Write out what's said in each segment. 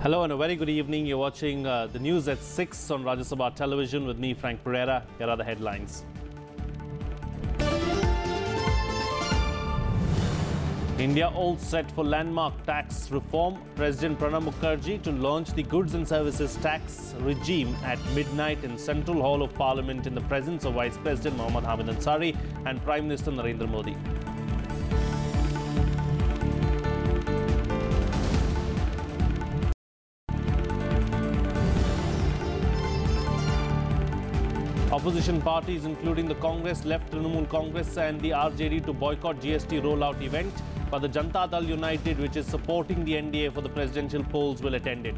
Hello and a very good evening. You're watching the news at 6 on Rajya Sabha television with me, Frank Pereira. Here are the headlines. India all set for landmark tax reform. President Pranab Mukherjee to launch the goods and services tax regime at midnight in Central Hall of Parliament in the presence of Vice President Mohammad Ansari and Prime Minister Narendra Modi. Opposition parties including the Congress, left Trinamool Congress and the RJD to boycott GST rollout event, but the Janata Dal United, which is supporting the NDA for the presidential polls, will attend it.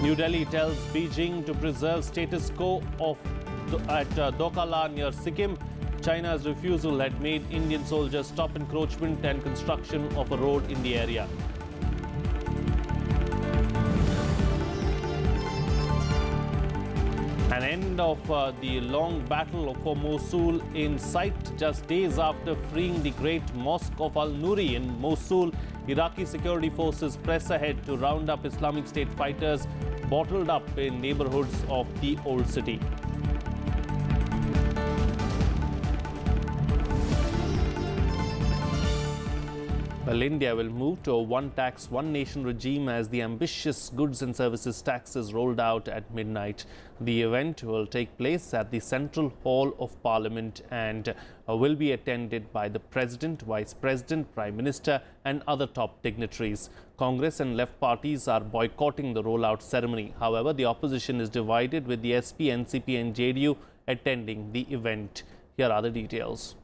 New Delhi tells Beijing to preserve status quo at Dokala near Sikkim. China's refusal had made Indian soldiers stop encroachment and construction of a road in the area. An end of the long battle for Mosul in sight just days after freeing the great mosque of Al-Nuri in Mosul. Iraqi security forces press ahead to round up Islamic State fighters bottled up in neighborhoods of the old city. Well, India will move to a one tax, one nation regime as the ambitious goods and services tax is rolled out at midnight. The event will take place at the Central Hall of Parliament and will be attended by the President, Vice President, Prime Minister and other top dignitaries. Congress and left parties are boycotting the rollout ceremony. However, the opposition is divided with the SP, NCP and JDU attending the event. Here are the details.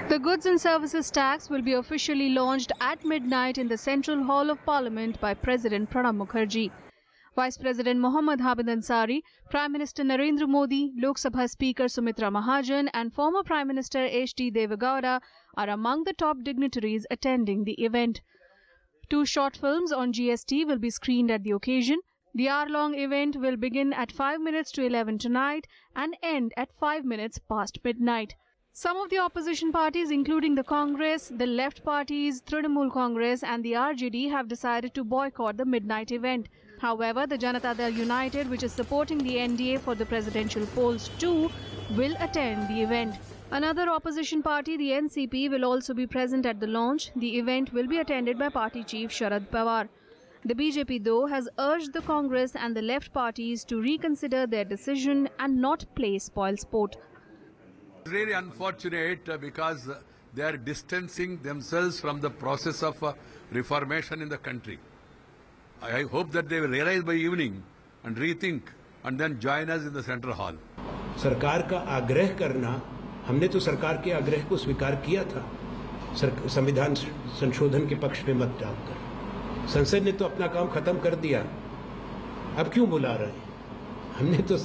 The goods and services tax will be officially launched at midnight in the Central Hall of Parliament by President Pranab Mukherjee. Vice President Mohammad Ansari, Prime Minister Narendra Modi, Lok Sabha Speaker Sumitra Mahajan and former Prime Minister H.D. Deve Gowda are among the top dignitaries attending the event. 2 short films on GST will be screened at the occasion. The hour-long event will begin at 5 minutes to 11 tonight and end at 5 minutes past midnight. Some of the opposition parties, including the Congress, the left parties, Trinamool Congress and the RJD have decided to boycott the midnight event. However, the Janata Dal United, which is supporting the NDA for the presidential polls too, will attend the event. Another opposition party, the NCP, will also be present at the launch. The event will be attended by party chief Sharad Pawar. The BJP, though, has urged the Congress and the left parties to reconsider their decision and not play spoilsport. It's really unfortunate because they are distancing themselves from the process of reformation in the country. I hope that they will realize by evening and rethink and then join us in the Central Hall. सरकार का आग्रह करना, हमने तो सरकार के आग्रह को स्वीकार किया था संविधान संशोधन के पक्ष में मत डालकर। संसद ने तो अपना काम खत्म कर दिया, अब क्यों बुला रहे हैं? हमने तो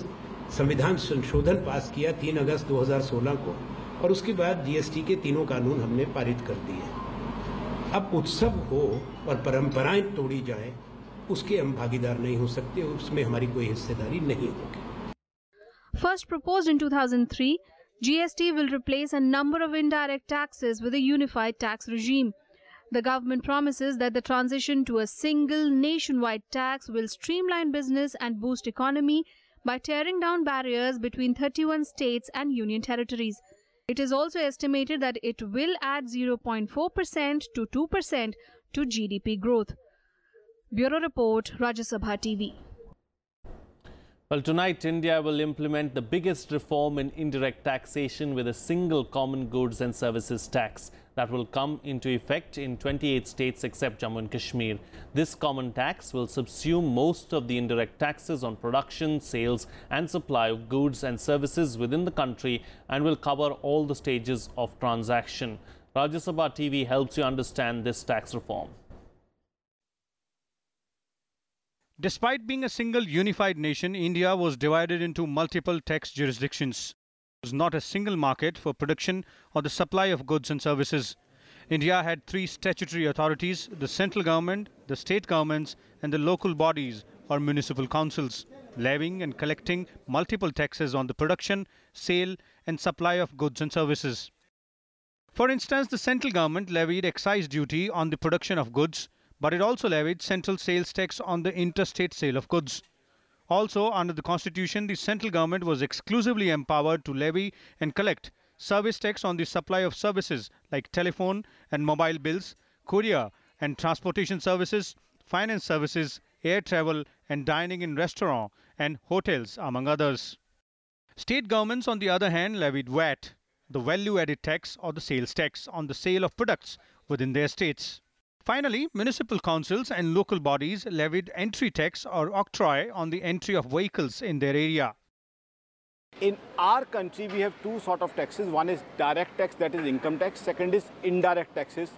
संविधान संशोधन पास किया 3 अगस्त 2016 को और उसके बाद जीएसटी के 3 कानून हमने पारित कर दिए। अब उत्सव हो और परंपराएं तोड़ी जाए, उसके हम भागीदार नहीं हो सकते, उसमें हमारी कोई हिस्सेदारी नहीं होगी। First proposed in 2003, GST will replace a number of indirect taxes with a unified tax regime. The government promises that the transition to a single nationwide tax will streamline business and boost economy by tearing down barriers between 31 states and union territories. It is also estimated that it will add 0.4% to 2% to GDP growth. Bureau Report, Rajya Sabha TV. Well, tonight India will implement the biggest reform in indirect taxation with a single common goods and services tax that will come into effect in 28 states except Jammu and Kashmir. This common tax will subsume most of the indirect taxes on production, sales and supply of goods and services within the country and will cover all the stages of transaction. Rajya Sabha TV helps you understand this tax reform. Despite being a single unified nation, India was divided into multiple tax jurisdictions. It was not a single market for production or the supply of goods and services. India had 3 statutory authorities: the central government, the state governments and the local bodies or municipal councils. levying and collecting multiple taxes on the production, sale and supply of goods and services. For instance, the central government levied excise duty on the production of goods, but it also levied central sales tax on the interstate sale of goods. Also, under the Constitution, the central government was exclusively empowered to levy and collect service tax on the supply of services like telephone and mobile bills, courier and transportation services, finance services, air travel and dining in restaurants and hotels, among others. State governments, on the other hand, levied VAT, the value-added tax or the sales tax on the sale of products within their states. Finally, municipal councils and local bodies levied entry tax or octroi on the entry of vehicles in their area. In our country, we have two sort of taxes. One is direct tax, that is income tax. Second is indirect taxes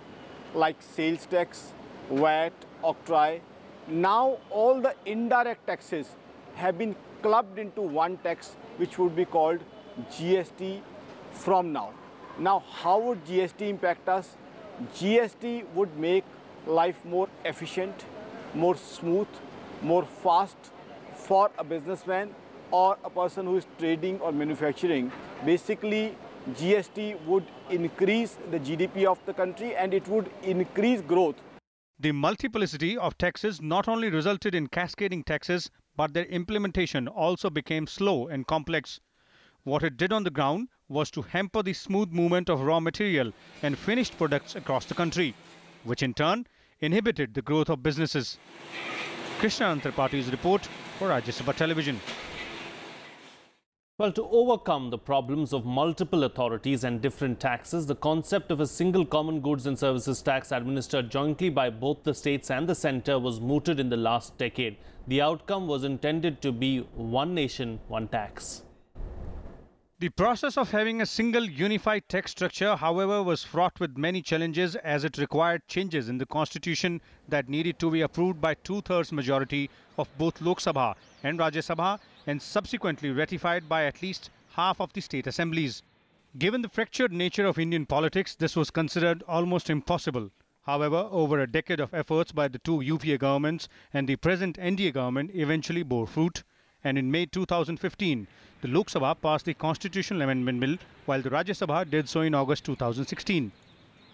like sales tax, VAT, octroi. Now all the indirect taxes have been clubbed into one tax, which would be called GST from now. Now, how would GST impact us? GST would make life more efficient, more smooth, more fast for a businessman or a person who is trading or manufacturing. Basically, GST would increase the GDP of the country and it would increase growth. The multiplicity of taxes not only resulted in cascading taxes, but their implementation also became slow and complex. What it did on the ground was to hamper the smooth movement of raw material and finished products across the country, which in turn inhibited the growth of businesses. Krishna Tripathi report for Rajya Sabha Television. Well, to overcome the problems of multiple authorities and different taxes, the concept of a single common goods and services tax administered jointly by both the states and the centre was mooted in the last decade. The outcome was intended to be one nation, one tax. The process of having a single unified tax structure, however, was fraught with many challenges as it required changes in the constitution that needed to be approved by 2/3 majority of both Lok Sabha and Rajya Sabha and subsequently ratified by at least half of the state assemblies. Given the fractured nature of Indian politics, this was considered almost impossible. However, over a decade of efforts by the two UPA governments and the present NDA government eventually bore fruit. And in May 2015, the Lok Sabha passed the Constitutional Amendment Bill, while the Rajya Sabha did so in August 2016.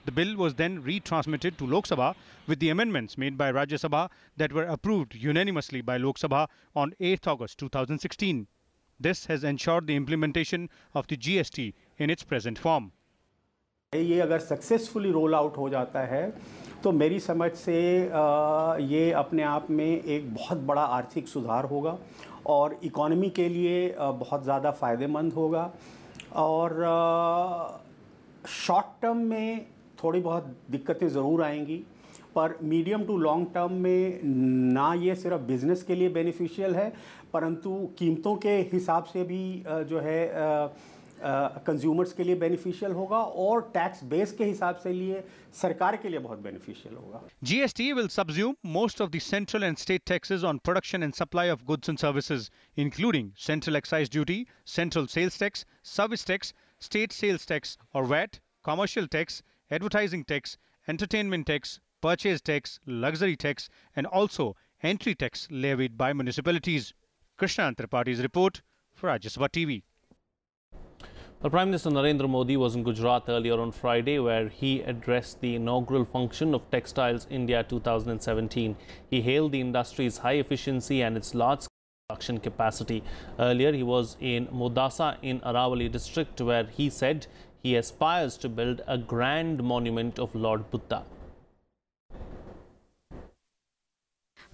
The bill was then retransmitted to Lok Sabha with the amendments made by Rajya Sabha that were approved unanimously by Lok Sabha on 8th August 2016. This has ensured the implementation of the GST in its present form. ये अगर successfully roll out हो जाता है तो मेरी समझ से ये अपने आप में एक बहुत बड़ा आर्थिक सुधार होगा और इकोनॉमी के लिए बहुत ज़्यादा फ़ायदेमंद होगा और शॉर्ट टर्म में थोड़ी बहुत दिक्कतें ज़रूर आएंगी पर मीडियम टू लॉन्ग टर्म में ना ये सिर्फ बिज़नेस के लिए बेनिफिशियल है परंतु कीमतों के हिसाब से भी जो है कंज्यूमर्स के लिए बेनिफिशियल होगा और टैक्स बेस के हिसाब से लिए सरकार के लिए बहुत बेनिफिशियल होगा. GST will subsume most of the central and state taxes on production and supply of goods and services, including central excise duty, central sales tax, service tax, state sales tax or VAT, commercial tax, advertising tax, entertainment tax, purchase tax, luxury tax, and also entry tax levied by municipalities. Krishna Tripathi's report for Rajya Sabha TV. Well, Prime Minister Narendra Modi was in Gujarat earlier on Friday, where he addressed the inaugural function of Textiles India 2017. He hailed the industry's high efficiency and its large production capacity. Earlier, he was in Modasa in Aravali district, where he said he aspires to build a grand monument of Lord Buddha.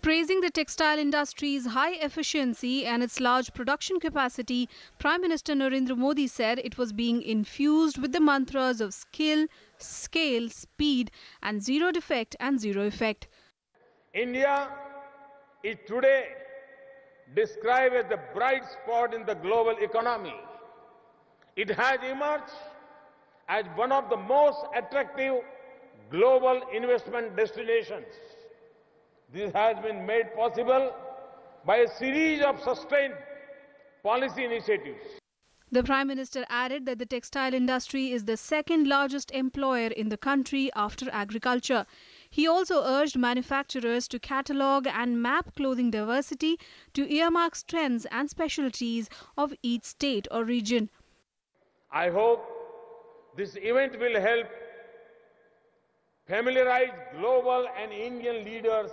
Praising the textile industry's high efficiency and its large production capacity, Prime Minister Narendra Modi said it was being infused with the mantras of skill, scale, speed and zero defect and zero effect. India is today described as the bright spot in the global economy. It has emerged as one of the most attractive global investment destinations. This has been made possible by a series of sustained policy initiatives. The Prime Minister added that the textile industry is the second largest employer in the country after agriculture. He also urged manufacturers to catalogue and map clothing diversity to earmark strengths and specialties of each state or region. I hope this event will help familiarize global and Indian leaders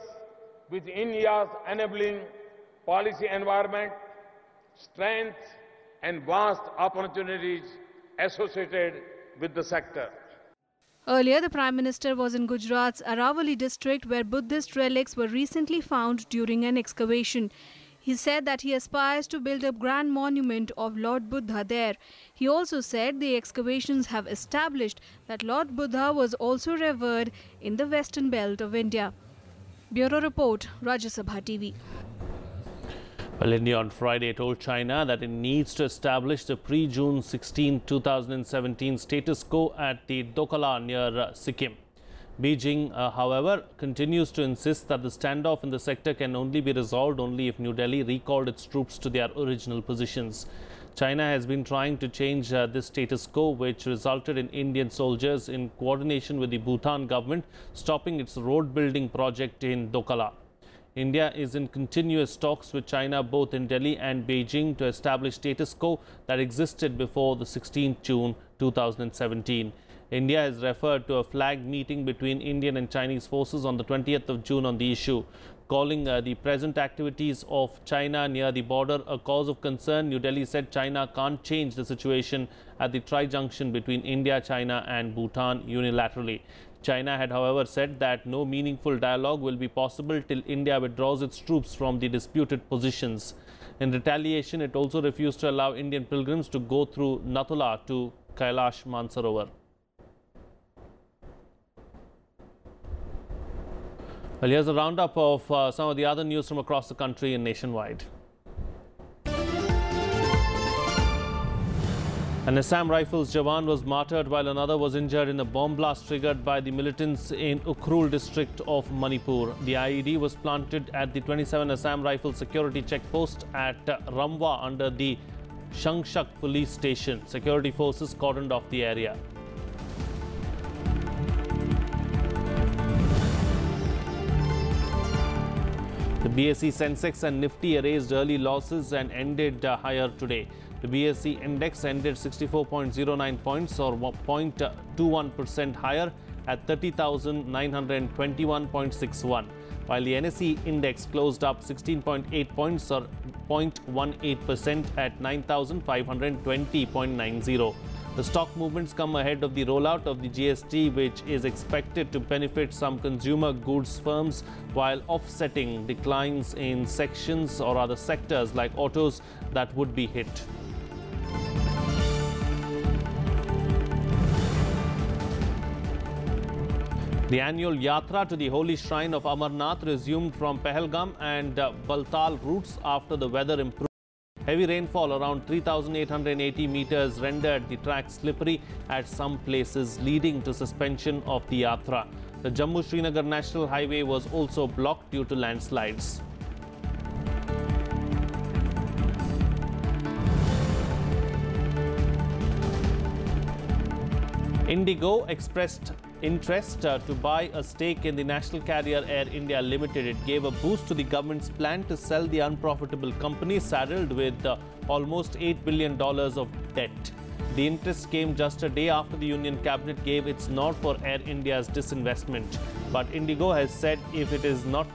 with India's enabling policy environment, strengths and vast opportunities associated with the sector. Earlier, the Prime Minister was in Gujarat's Aravali district, where Buddhist relics were recently found during an excavation. He said that he aspires to build a grand monument of Lord Buddha there. He also said the excavations have established that Lord Buddha was also revered in the western belt of India. Bureau Report, Rajya Sabha TV. Well, India on Friday told China that it needs to establish the pre-June 16, 2017 status quo at the Dokala near Sikkim. Beijing, however, continues to insist that the standoff in the sector can only be resolved if New Delhi recalled its troops to their original positions. China has been trying to change this status quo, which resulted in Indian soldiers, in coordination with the Bhutan government, stopping its road building project in Dokala. India is in continuous talks with China, both in Delhi and Beijing, to establish status quo that existed before the 16th June 2017. India has referred to a flag meeting between Indian and Chinese forces on the 20th of June on the issue. Calling the present activities of China near the border a cause of concern, New Delhi said China can't change the situation at the tri-junction between India, China and Bhutan unilaterally. China had, however, said that no meaningful dialogue will be possible till India withdraws its troops from the disputed positions. In retaliation, it also refused to allow Indian pilgrims to go through Nathula to Kailash Mansarovar. Well, here's a roundup of some of the other news from across the country and nationwide. An Assam Rifles Jawan was martyred while another was injured in a bomb blast triggered by the militants in Ukhrul district of Manipur. The IED was planted at the 27 Assam Rifles security checkpost at Ramwa under the Shangshak police station. Security forces cordoned off the area. The BSE Sensex and Nifty erased early losses and ended higher today. The BSE index ended 64.09 points or 0.21% higher at 30,921.61, while the NSE index closed up 16.8 points or 0.18% at 9,520.90. The stock movements come ahead of the rollout of the GST, which is expected to benefit some consumer goods firms while offsetting declines in sections or other sectors like autos that would be hit. The annual Yatra to the holy shrine of Amarnath resumed from Pahalgam and Baltal routes after the weather improved. Heavy rainfall around 3,880 meters rendered the track slippery at some places, leading to suspension of the Yatra. The Jammu-Srinagar National Highway was also blocked due to landslides. Indigo expressed interest to buy a stake in the national carrier Air India Limited. It gave a boost to the government's plan to sell the unprofitable company saddled with almost $8 billion of debt. The interest came just a day after the Union Cabinet gave its nod for Air India's disinvestment. But Indigo has said if it is not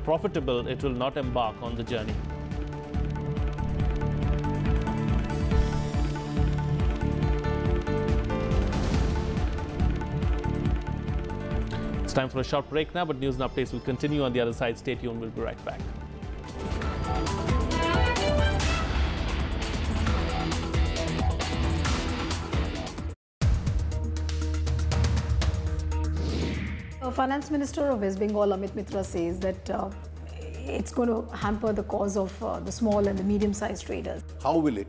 profitable, it will not embark on the journey. It's time for a short break now, but news and updates will continue on the other side. Stay tuned, we'll be right back. Finance Minister of West Bengal, Amit Mitra, says that it's going to hamper the cause of the small and the medium-sized traders. How will it?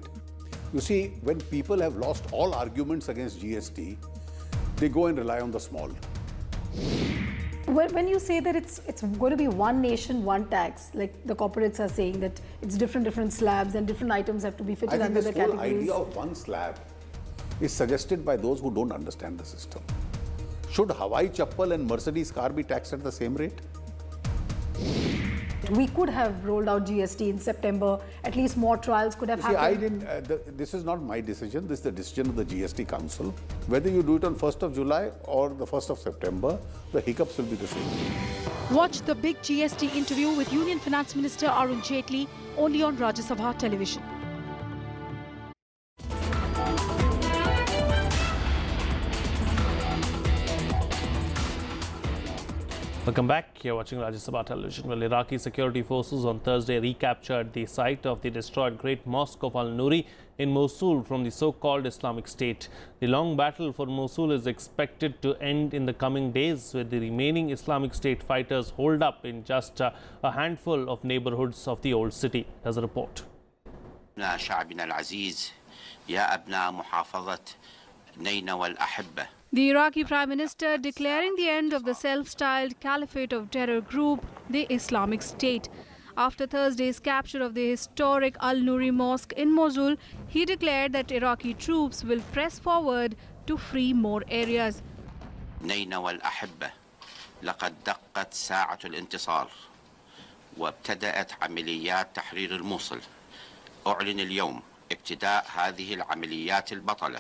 You see, when people have lost all arguments against GST, they go and rely on the small. When you say that it's going to be one nation, one tax, like the corporates are saying that it's different slabs and different items have to be fitted under the categories. I think this whole idea of one slab is suggested by those who don't understand the system. Should Hawaii Chappal and Mercedes car be taxed at the same rate? We could have rolled out GST in September. At least more trials could have happened. I didn't. This is not my decision. This is the decision of the GST Council. Whether you do it on 1st of July or the 1st of September, the hiccups will be the same. Watch the big GST interview with Union Finance Minister Arun Jaitley only on Rajya Sabha television. Welcome back. You're watching Rajya Sabha television. Well, Iraqi security forces on Thursday recaptured the site of the destroyed Great Mosque of Al-Nuri in Mosul from the so-called Islamic State. The long battle for Mosul is expected to end in the coming days, with the remaining Islamic State fighters holed up in just a handful of neighborhoods of the old city. There's a report. The Iraqi Prime Minister declaring the end of the self-styled caliphate of terror group, the Islamic State. After Thursday's capture of the historic Al-Nuri Mosque in Mosul, he declared that Iraqi troops will press forward to free more areas. لقد دقت ساعة الانتصار وابتدأت عمليات تحرير الموصل. أعلن اليوم ابتداء هذه العمليات البطلة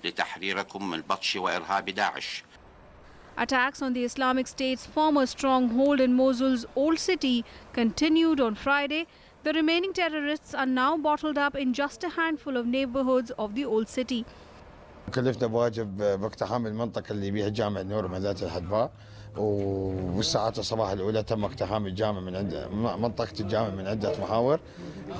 لتحريركم من بطش وإرهاب داعش. Attacks on the Islamic State's former stronghold in Mosul's old city continued on Friday. The remaining terrorists are now bottled up in just a handful of neighborhoods of the old city. كلفنا بواجب باقتحام المنطقة اللي بها جامع نور ومدينة الحدباء، وبالساعات الصباح الأولى تم اقتحام الجامع من عند منطقة الجامع من عدة محاور.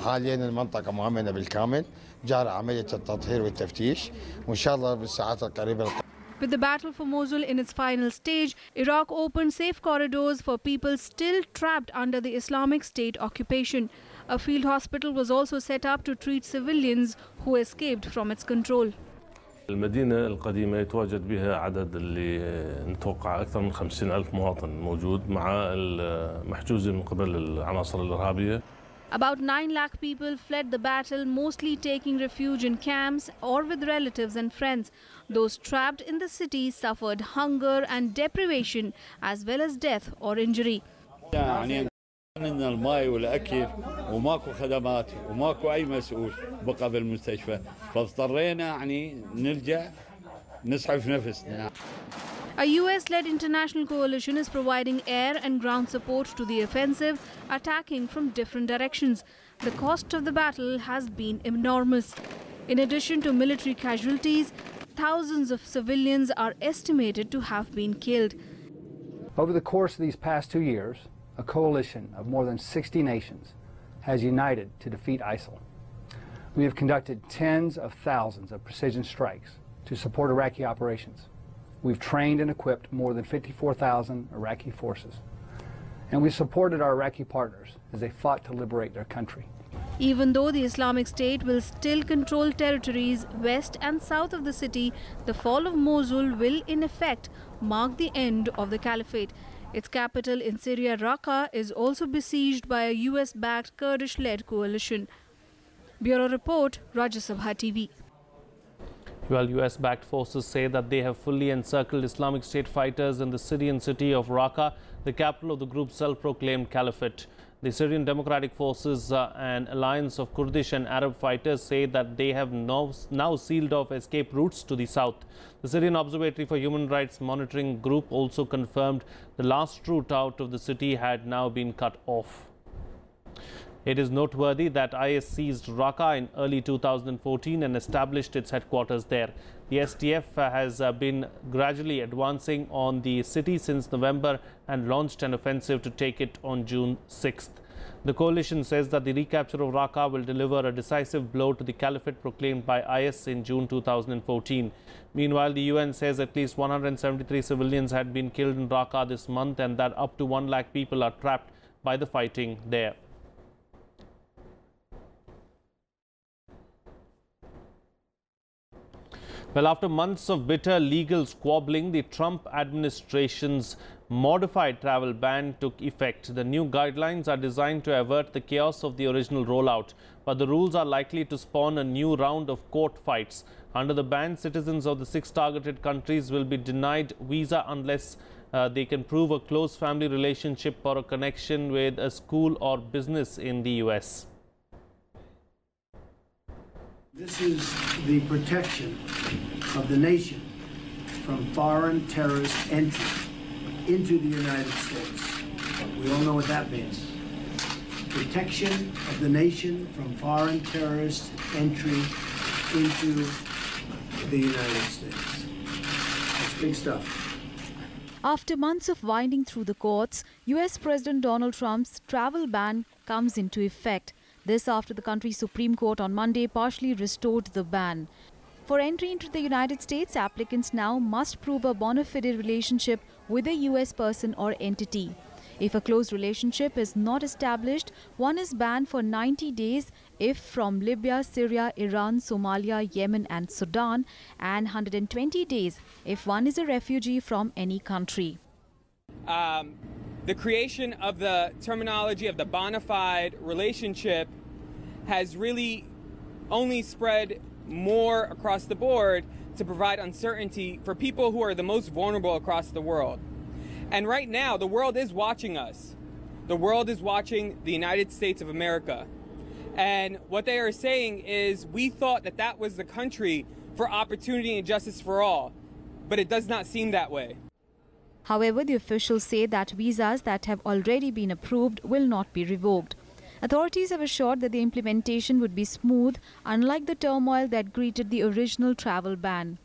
حاليا المنطقة مؤمنة بالكامل، جاري عملية التطهير والتفتيش، وإن شاء الله بالساعات القريبة. With the battle for Mosul in its final stage, Iraq opened safe corridors for people still trapped under the Islamic State occupation. A field hospital was also set up to treat civilians who escaped from its control. المدينة القديمة يتواجد بها عدد اللي نتوقع أكثر من 50,000 مواطن موجود مع المحجوزة من قبل العناصر الإرهابية. About 9 lakh people fled the battle, mostly taking refuge in camps or with relatives and friends. Those trapped in the city suffered hunger and deprivation as well as death or injury. يعني عندنا الماء والأكل وماكو خدمات وماكو أي مسؤول بقى بالمستشفى، فاضطرينا يعني نرجع نسعف نفسنا. A US-led international coalition is providing air and ground support to the offensive, attacking from different directions. The cost of the battle has been enormous. In addition to military casualties, thousands of civilians are estimated to have been killed. Over the course of these past 2 years, a coalition of more than 60 nations has united to defeat ISIL. We have conducted tens of thousands of precision strikes to support Iraqi operations. We've trained and equipped more than 54,000 Iraqi forces. And we've supported our Iraqi partners as they fought to liberate their country. Even though the Islamic State will still control territories west and south of the city, the fall of Mosul will in effect mark the end of the caliphate. Its capital in Syria, Raqqa, is also besieged by a US-backed Kurdish-led coalition. Bureau Report, Rajya Sabha TV. Well, US-backed forces say that they have fully encircled Islamic State fighters in the Syrian city of Raqqa, the capital of the group's self-proclaimed caliphate. The Syrian Democratic Forces, an alliance of Kurdish and Arab fighters, say that they have now sealed off escape routes to the south. The Syrian Observatory for Human Rights Monitoring Group also confirmed the last route out of the city had now been cut off. It is noteworthy that IS seized Raqqa in early 2014 and established its headquarters there. The SDF has been gradually advancing on the city since November and launched an offensive to take it on June 6th. The coalition says that the recapture of Raqqa will deliver a decisive blow to the caliphate proclaimed by IS in June 2014. Meanwhile, the UN says at least 173 civilians had been killed in Raqqa this month and that up to 1 lakh people are trapped by the fighting there. Well, after months of bitter legal squabbling, the Trump administration's modified travel ban took effect. The new guidelines are designed to avert the chaos of the original rollout, but the rules are likely to spawn a new round of court fights. Under the ban, citizens of the 6 targeted countries will be denied visa unless they can prove a close family relationship or a connection with a school or business in the US. This is the protection of the nation from foreign terrorist entry into the United States. We all know what that means. Protection of the nation from foreign terrorist entry into the United States. That's big stuff. After months of winding through the courts, US President Donald Trump's travel ban comes into effect. This after the country's Supreme Court on Monday partially restored the ban. For entry into the United States, applicants now must prove a bona fide relationship with a US person or entity. If a close relationship is not established, one is banned for 90 days if from Libya, Syria, Iran, Somalia, Yemen and Sudan, and 120 days if one is a refugee from any country. The creation of the terminology of the bona fide relationship has really only spread more across the board to provide uncertainty for people who are the most vulnerable across the world. And right now, the world is watching us. The world is watching the United States of America. And what they are saying is, we thought that that was the country for opportunity and justice for all, but it does not seem that way. However, the officials say that visas that have already been approved will not be revoked. Authorities have assured that the implementation would be smooth, unlike the turmoil that greeted the original travel ban.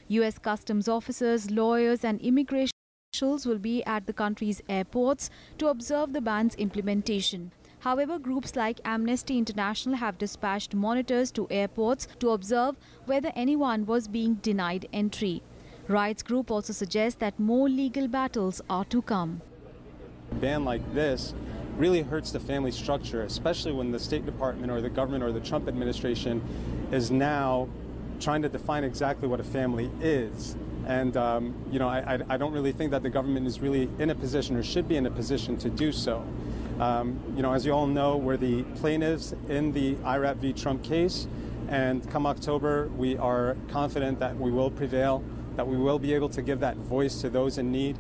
US customs officers, lawyers and immigration officials will be at the country's airports to observe the ban's implementation. However, groups like Amnesty International have dispatched monitors to airports to observe whether anyone was being denied entry. Rights group also suggests that more legal battles are to come. A ban like this really hurts the family structure, especially when the State Department or the government or the Trump administration is now trying to define exactly what a family is. And, I don't really think that the government is really in a position or should be in a position to do so. As you all know, we're the plaintiffs in the IRAP v. Trump case, and come October, we are confident that we will prevail, that we will be able to give that voice to those in need.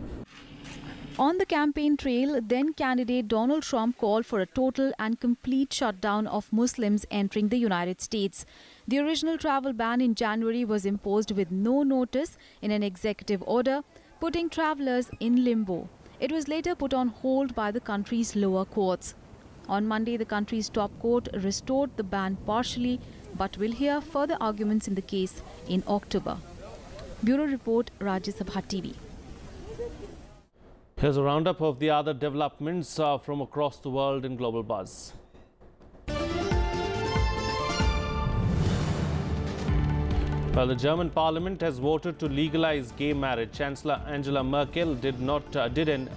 On the campaign trail, then candidate Donald Trump called for a total and complete shutdown of Muslims entering the United States. The original travel ban in January was imposed with no notice in an executive order, putting travelers in limbo. It was later put on hold by the country's lower courts. On Monday, the country's top court restored the ban partially, but will hear further arguments in the case in October. Bureau Report, Rajya Sabha TV. Here's a roundup of the other developments from across the world in Global Buzz. Well, the German parliament has voted to legalize gay marriage. Chancellor Angela Merkel did an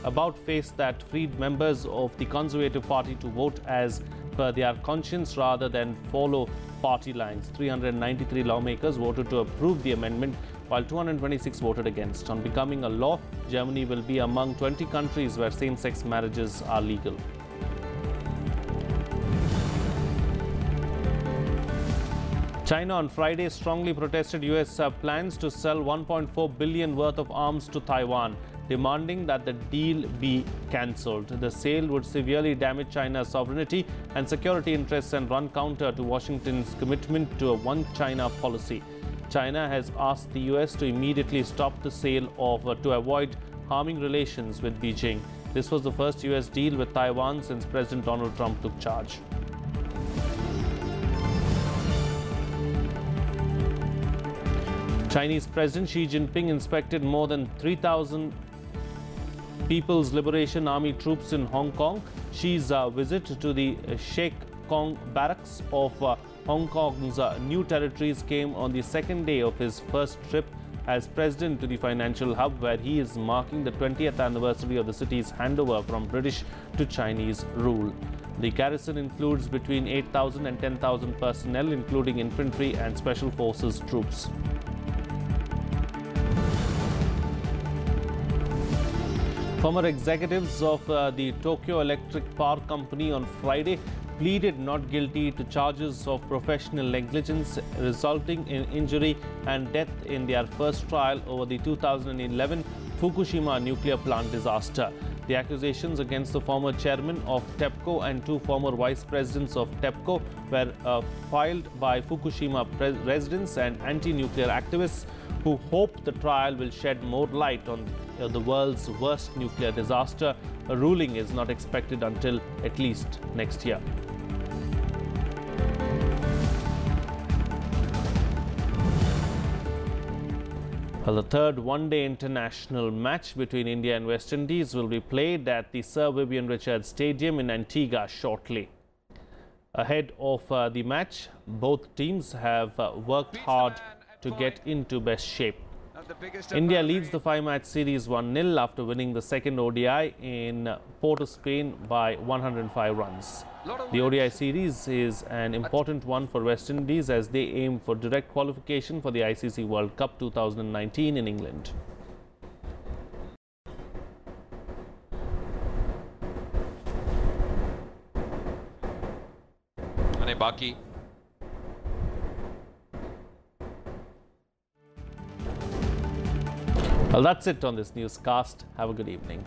about-face that freed members of the Conservative Party to vote as per their conscience rather than follow party lines. 393 lawmakers voted to approve the amendment, while 226 voted against. On becoming a law, Germany will be among 20 countries where same-sex marriages are legal. China on Friday strongly protested US plans to sell $1.4 billion worth of arms to Taiwan, demanding that the deal be cancelled. The sale would severely damage China's sovereignty and security interests and run counter to Washington's commitment to a one China policy. China has asked the US to immediately stop the sale to avoid harming relations with Beijing. This was the first US deal with Taiwan since President Donald Trump took charge. Chinese President Xi Jinping inspected more than 3,000 People's Liberation Army troops in Hong Kong. Xi's visit to the Sheikh Kong barracks of Hong Kong's new territories came on the second day of his first trip as president to the financial hub, where he is marking the 20th anniversary of the city's handover from British to Chinese rule. The garrison includes between 8,000 and 10,000 personnel, including infantry and special forces troops. Former executives of the Tokyo Electric Power Company on Friday pleaded not guilty to charges of professional negligence resulting in injury and death in their first trial over the 2011 Fukushima nuclear plant disaster. The accusations against the former chairman of TEPCO and two former vice presidents of TEPCO were filed by Fukushima residents and anti-nuclear activists who hope the trial will shed more light on the world's worst nuclear disaster. A ruling is not expected until at least next year. Well, the third one-day international match between India and West Indies will be played at the Sir Vivian Richards Stadium in Antigua shortly. Ahead of the match, both teams have worked hard to get into best shape. India leads the 5-match series 1-0 after winning the second ODI in Port of Spain by 105 runs. The ODI series is an important one for West Indies as they aim for direct qualification for the ICC World Cup 2019 in England. Baki. Well, that's it on this newscast. Have a good evening.